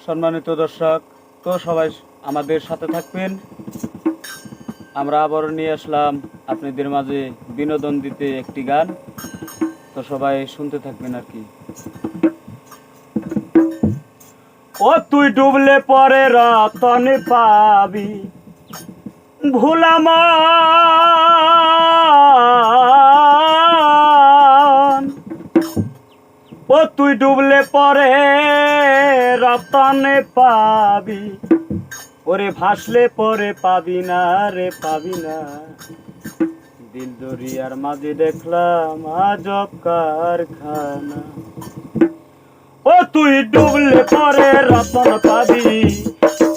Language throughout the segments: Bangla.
সম্মানিত দর্শক, তো সবাই আমাদের সাথে থাকবেন। আমরা আবারও নিয়ে আসলাম আপনাদের মাঝে বিনোদন দিতে একটি গান। তো সবাই শুনতে থাকবেন আর কি। ও তুই ডুবলে পরে রতন পাবি, ভুলামান। ও তুই ডুবলে পরে রতন পাবি, ওরে ভাসলে পরে পাবি না রে পাবি না। দিল দরিয়ার মাঝে দেখলাম আজব কারখানা। ও তুই ডুবলে পরে রতন পাবি,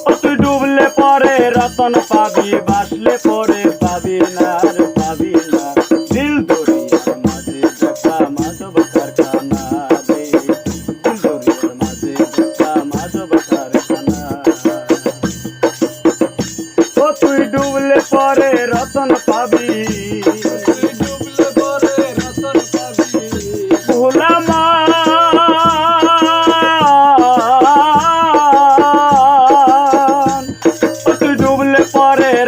ও তুই ডুবলে পরে রতন পাবি, ভাসলে পরে পাবি না রে পাবি না। দিল দরিয়ার মাঝে দেখলাম আজব কারখানা রে, দিল দরিয়ার মাঝে দেখলাম আজব কারখানা। ও তুই ডুবলে পরে রতন পাবি,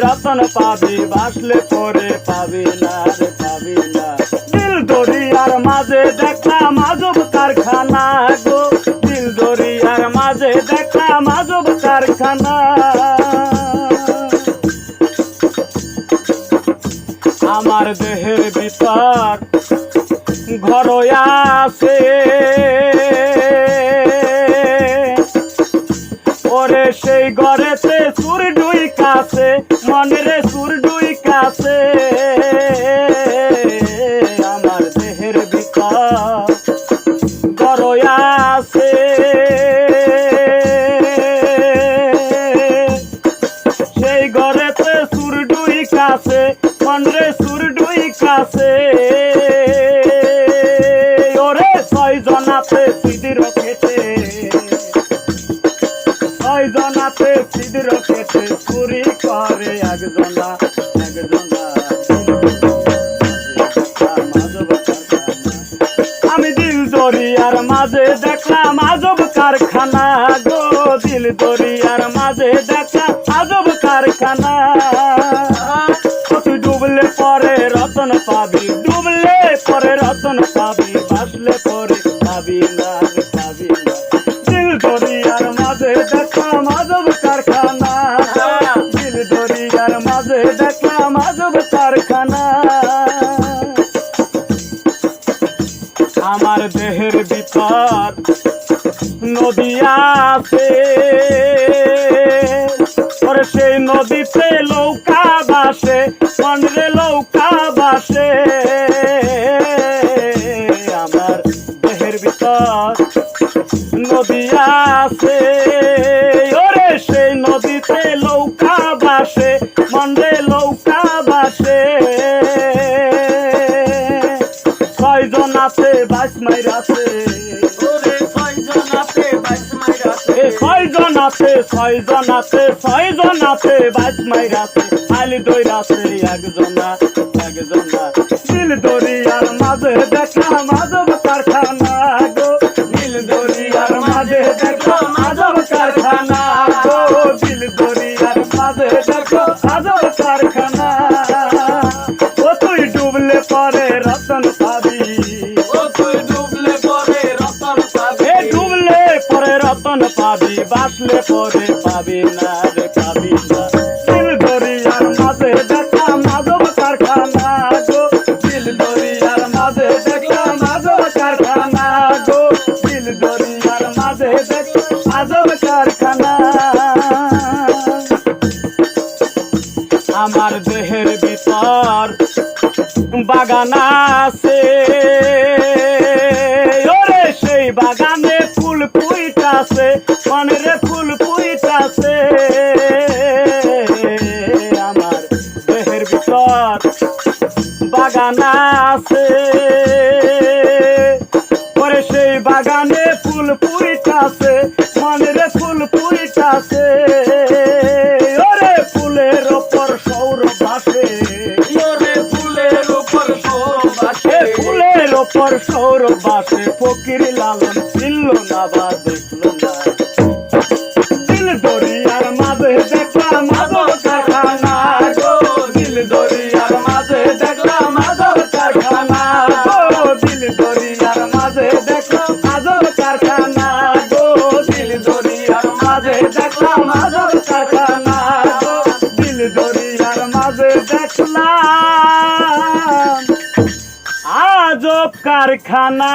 রতন পাবি, ভাসলে পরে পাবি না রে পাবি না। দিল দরিয়ার মাঝে দেখলাম আজব কারখানা গো, দিল দরিয়ার মাঝে দেখলাম আজব কারখানা। আমার দেহের ভিতর ঘর আছে, ওরে সেই ঘরেতে সুর ডুই কাছে, মনের সুর ডুই কাছে। আমার দেহের ভিতর ঘর আছে, সেই ঘরেতে সুর ডুই কাছে, মনের সুর ডুই কাছে। ওরে ছয়জনাতে সিঁদুর কেটে, ছয়জনাতে সিঁদুর কেটে চুরি করে একজনা একজনা। আমি দিল দরিয়ার মাঝে দেখলাম আজব কারখানা গো, দিল দরিয়ার মাঝে দেখলাম আজব কারখানা। তুই ডুবলে পরে রতন পাবি, ডুবলে পরে রতন পাবি, ভাসলে পরে পাবি না রে পাবি না। দিল দরিয়ার মাঝে দেখলাম আজব কারখানা, দিল দরিয়ার মাঝে দেখলাম আজব কারখানা। আমার দেহের ভিতর নদী আছে, ওরে সেই নদীতে নৌকা বাসে, মনরে নৌকা বাসে। আমার দেহের ভিতর নদী আছে, ওরে সেই নদীতে নৌকা বাসে, মনরে নৌকা বাসে। ছয়জন আছে বাইশ মাইর আছে, ছয়জন আছে, ছয়জন আছে, ছয়জন আছে বাইশ মাইর আছে। খালি দইর আছে একজনা একজনা। দিল দরিয়ার মাঝে দেখলাম আজব কারখানা গো, দিল দরিয়ার মাঝে দেখলাম আজব কারখানা গো, দিল দরিয়ার মাঝে দেখো আজব কারখানা। ও তুই ডুবলে পরে রতন পাবি, ও তুই ডুবলে পরে রতন পাবি, ডুবলে পরে রতন পাবি, ভাসলে পরে পাবি না রে পাবি না। দিল দরিয়ার মাঝে দেখলাম আজব কারখানা গো, দিল দরিয়ার মাঝে দেখলাম আজব কারখানা গো, দিল দরিয়ার মাঝে দেখলাম আজব কারখানা। আমার দেহের ভিতর বাগান আছে, ওরে সেই বাগানে ফুল ফুইতাছে, মনের ফুল ফুইতাছে। আমার দেহের ভিতর বাগান আছে, ওরে সেই বাগানে ফুল ফুইতাছে, মনের ফুল ফুইতাছে। ওরে ফুলের ওপর সৌরভ ভাসে, ওরে ফুলের ওপর সৌরভ ভাসে, ফুলের ওপর সৌরভ ভাসে। ফকির লালন ছিল না বা দেখল না। মাদক কারখানা